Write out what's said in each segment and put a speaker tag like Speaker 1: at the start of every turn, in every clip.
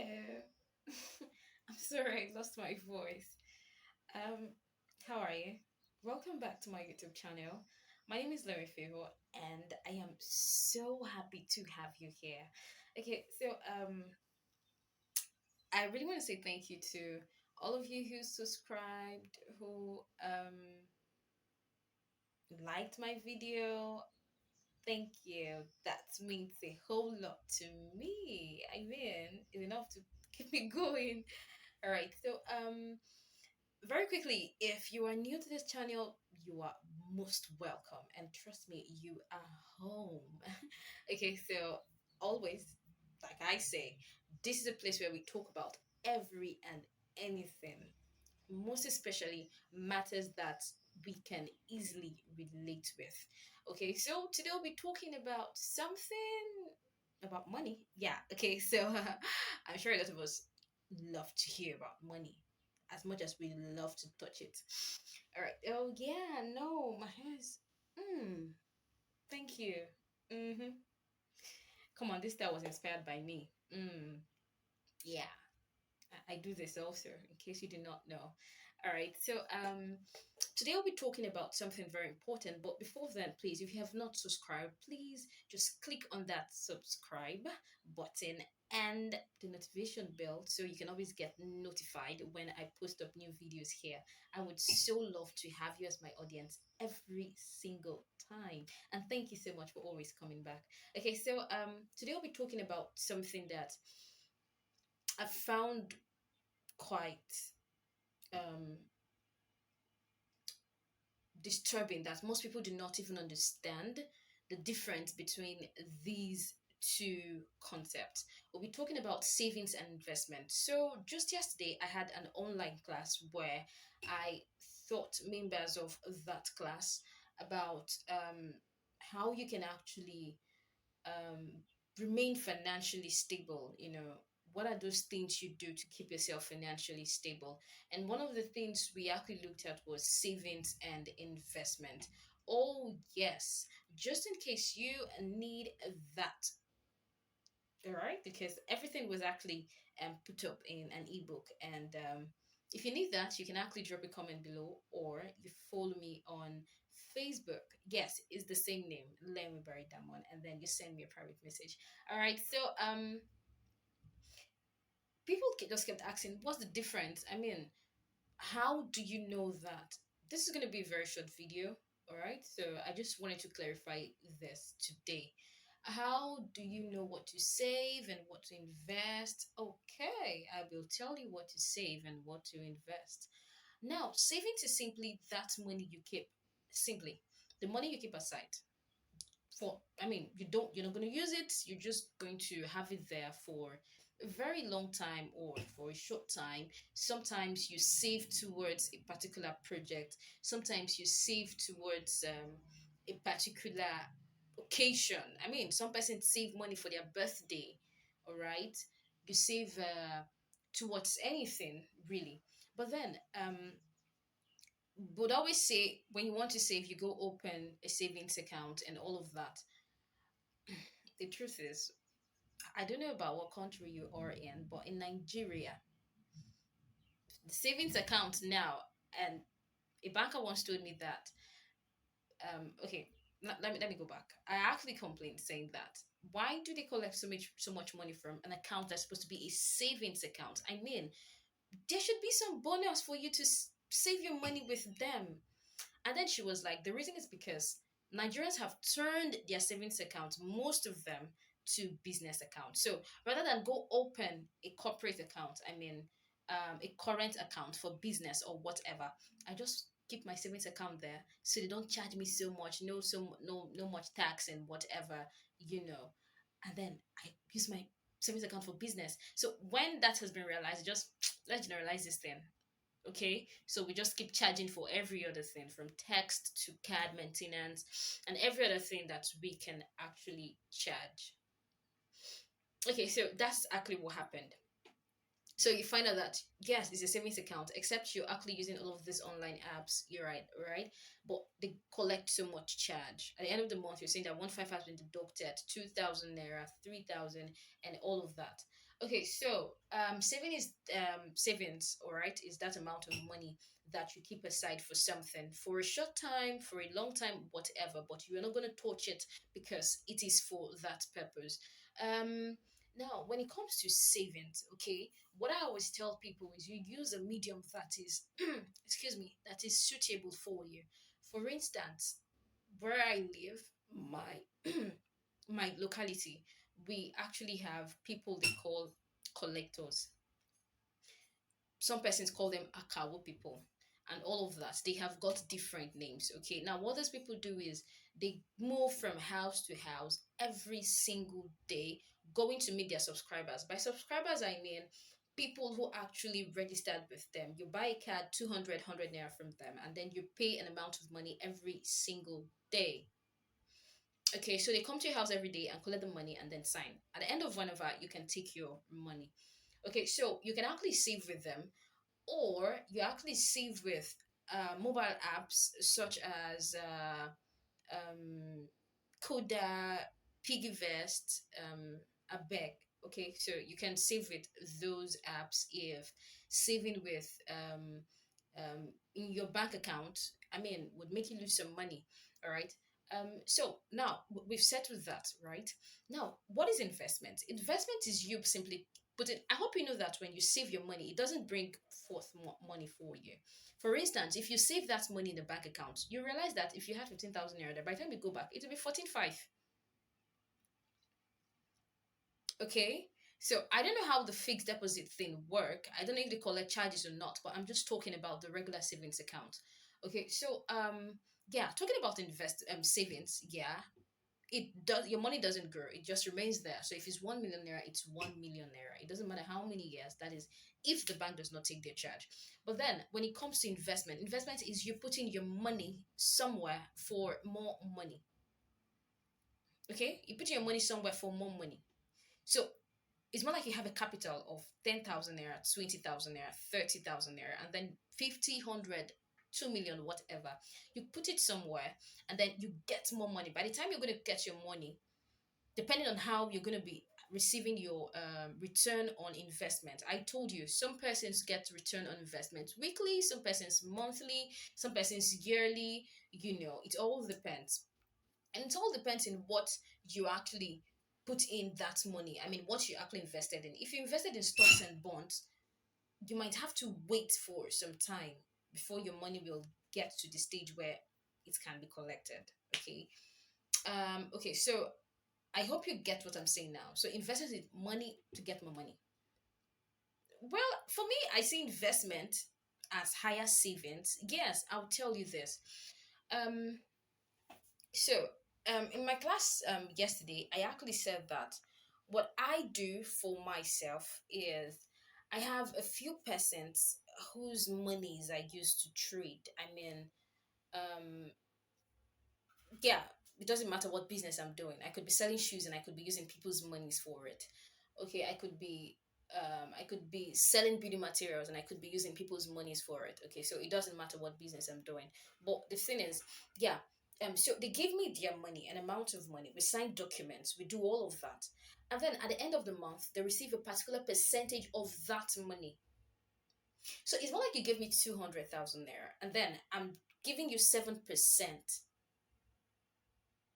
Speaker 1: Hello. I'm sorry, I lost my voice. Um, how are you? Welcome back to my YouTube channel. My name is Lenwee, and I am so happy to have you here. Okay, I really want to say thank you to all of you who subscribed, who liked my video. Thank you. That means a whole lot to me. I mean, it's enough to keep me going. All right. Very quickly, if you are new to this channel, you are most welcome, and trust me, you are home. Okay, so always, like I say, this is a place where we talk about every and anything, most especially matters that we can easily relate with. Okay, so today we'll be talking about something about money. Yeah, okay, I'm sure a lot of us love to hear about money as much as we love to touch it. All right. Oh yeah, no, my hair is. Thank you. Mm-hmm. Come on, this style was inspired by me. Yeah. I do this also, in case you did not know. All right, today we'll be talking about something very important. But before then, please, if you have not subscribed, please just click on that subscribe button and the notification bell so you can always get notified when I post up new videos here. I would so love to have you as my audience every single time. And thank you so much for always coming back. Okay, today we'll be talking about something that I found quite um, disturbing, that most people do not even understand the difference between these two concepts. We'll be talking about savings and investment. So, just yesterday, I had an online class where I taught members of that class about how you can actually um, remain financially stable. What are those things you do to keep yourself financially stable? And one of the things we actually looked at was savings and investment. Oh yes, just in case you need that. All right, because everything was actually put up in an ebook, and if you need that, you can actually drop a comment below, or you follow me on Facebook. Yes, it's the same name, Lenwee Baridammon, and then you send me a private message. All right, people just kept asking, "What's the difference?" I mean, how do you know that? This is going to be a very short video. All right, so I just wanted to clarify this today. How do you know what to save and what to invest? Okay, I will tell you what to save and what to invest. Now, savings is simply that money you keep, simply the money you keep aside for. I mean, you're not going to use it, you're just going to have it there for a very long time or for a short time. Sometimes you save towards a particular project, sometimes you save towards a particular occasion. I mean, some persons save money for their birthday. All right, you save towards anything really. But then would always say, when you want to save, you go open a savings account and all of that. The truth is, I don't know about what country you are in, but in Nigeria, the savings account now, and a banker once told me that, okay, let me go back. I actually complained saying that, why do they collect so much money from an account that's supposed to be a savings account? I mean, there should be some bonus for you to save your money with them. And then she was like, the reason is because Nigerians have turned their savings accounts, most of them, to business accounts. So rather than go open a corporate account, I mean, a current account for business or whatever, I just keep my savings account there so they don't charge me so much, no much tax and whatever, you know. And then I use my savings account for business. So when that has been realized, just let's generalize this thing. Okay, so we just keep charging for every other thing, from text to card maintenance and every other thing that we can actually charge. Okay, so that's actually what happened. So you find out that yes, it's a savings account, except you're actually using all of these online apps. You're right, but they collect so much charge. At the end of the month, you're saying that 1,500 has been deducted, 2,000 naira, 3,000, and all of that. Okay, so saving is savings, all right, is that amount of money that you keep aside for something for a short time, for a long time, whatever, but you're not going to touch it because it is for that purpose. Now, when it comes to savings, okay, what I always tell people is you use a medium that is, excuse me, that is suitable for you. For instance, where I live, my my locality, we actually have people they call collectors. Some persons call them akawo people, and all of that. They have got different names. Okay, now what those people do is they move from house to house every single day, going to meet their subscribers. By subscribers, I mean people who actually registered with them. You buy a card, 200, naira from them, and then you pay an amount of money every single day. Okay, so they come to your house every day and collect the money and then sign. At the end of whenever, you can take your money. Okay, so you can actually save with them, or you actually save with mobile apps such as Coda, Piggyvest, Abeg. Okay, so you can save with those apps if saving with in your bank account, I mean, would make you lose some money. All right. So now we've settled that, right? Now, what is investment? Investment is you simply put it. I hope you know that when you save your money, it doesn't bring forth money for you. For instance, if you save that money in the bank account, you realize that if you had 15,000 naira there, by the time you go back, it will be 14,500. Okay. So I don't know how the fixed deposit thing work. I don't know if they collect charges or not, but I'm just talking about the regular savings account. Okay. So yeah, talking about invest savings, yeah, it does, your money doesn't grow, it just remains there. So if it's 1 million naira, it's 1 million naira. It doesn't matter how many years that is, if the bank does not take their charge. But then when it comes to investment, investment is you putting your money somewhere for more money. Okay, you put your money somewhere for more money. So it's more like you have a capital of 10,000 naira, 20,000 naira, 30,000 naira, and then 50, 100, 2 million, whatever. You put it somewhere and then you get more money. By the time you're going to get your money, depending on how you're going to be receiving your return on investment. I told you some persons get return on investment weekly, some persons monthly, some persons yearly. It all depends. And it all depends in what you actually put in that money. I mean, what you actually invested in. If you invested in stocks and bonds, you might have to wait for some time before your money will get to the stage where it can be collected. Okay. Okay, so I hope you get what I'm saying now. So investors in money to get more money. Well, for me, I see investment as higher savings. Yes, I'll tell you this. Um, so in my class yesterday, I actually said that what I do for myself is I have a few persons whose monies I use to trade. I mean, um, yeah, it doesn't matter what business I'm doing. I could be selling shoes and I could be using people's monies for it. Okay, I could be selling beauty materials and I could be using people's monies for it. Okay, so it doesn't matter what business I'm doing. But the thing is, yeah, so they give me their money, an amount of money. We sign documents, we do all of that. And then at the end of the month, they receive a particular percentage of that money. So it's not like you give me 200,000 naira and then I'm giving you 7%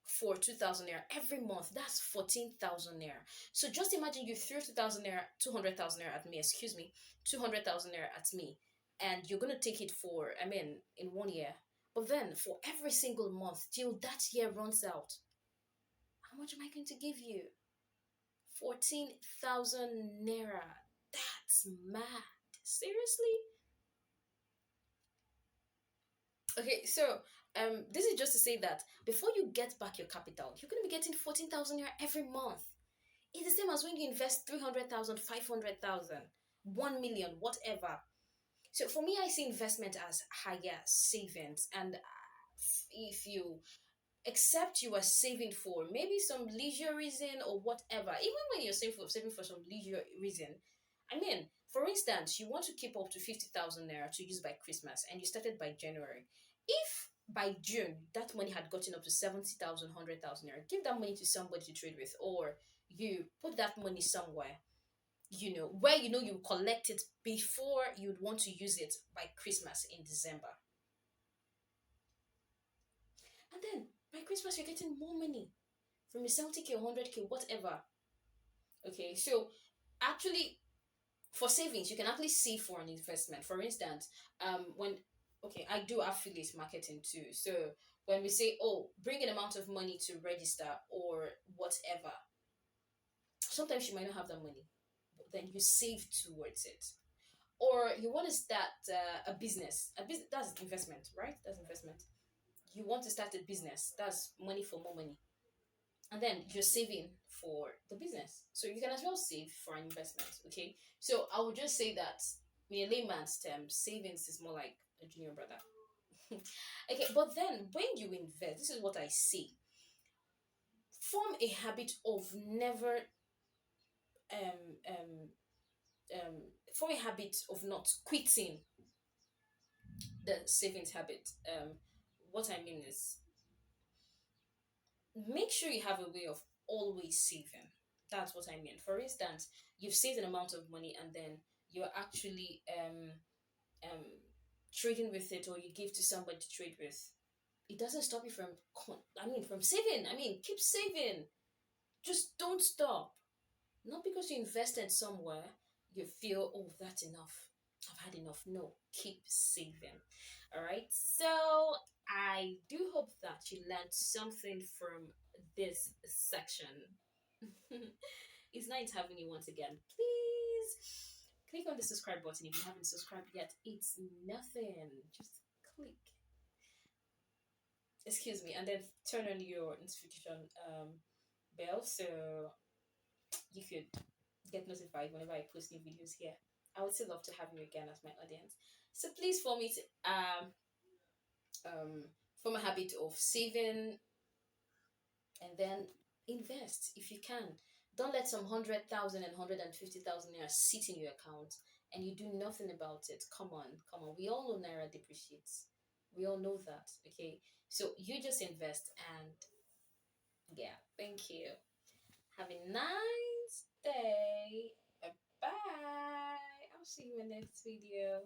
Speaker 1: for 2,000 naira every month. That's 14,000 naira. So just imagine you threw 2,000 naira, 200,000 naira at me, excuse me, 200,000 naira at me, and you're going to take it for, I mean, in 1 year. But then for every single month till that year runs out, how much am I going to give you? 14,000 naira. That's mad. Seriously? Okay, so this is just to say that before you get back your capital, you're going to be getting 14,000 naira every month. It's the same as when you invest 300,000, 500,000, 1 million, whatever. So for me, I see investment as higher savings. And if you except you are saving for maybe some leisure reason or whatever, even when you're saving for some leisure reason, I mean, for instance, you want to keep up to 50,000 naira to use by Christmas and you started by January. If by June that money had gotten up to 70,000, 100,000 naira, give that money to somebody to trade with, or you put that money somewhere. where you collect it before you'd want to use it by Christmas in December. And then by Christmas, you're getting more money from a 70K or 100K, whatever. Okay, so actually, for savings, you can actually save for an investment. For instance, when okay, I do affiliate marketing too. So when we say, oh, bring an amount of money to register or whatever, sometimes you might not have that money, but then you save towards it. Or you want to start a business that's investment, right? That's investment. You want to start a business, that's money for more money, and then you're saving for the business, so you can as well save for an investment. Okay, so I would just say that in a layman's term, savings is more like a junior brother. Okay, but then when you invest, this is what I say: form a habit of never um um um form a habit of not quitting the savings habit. What I mean is, make sure you have a way of always saving. That's what I mean. For instance, you've saved an amount of money and then you're actually um trading with it, or you give to somebody to trade with. It doesn't stop you from from saving. Keep saving. Just don't stop. Not because you invested somewhere, you feel, oh, that's enough. I've had enough. No, keep saving. All right. So I do hope that you learned something from this section. It's nice having you once again. Please click on the subscribe button if you haven't subscribed yet. It's nothing. Just click. Excuse me, and then turn on your notification bell so you could get notified whenever I post new videos here. I would still love to have you again as my audience. So please um form a habit of saving and then invest if you can. Don't let some 100,000 and 150,000 naira sit in your account and you do nothing about it. Come on, come on. We all know naira depreciates. We all know that. Okay, so you just invest and yeah. Thank you. Have a nice day. Bye. I'll see you in the next video.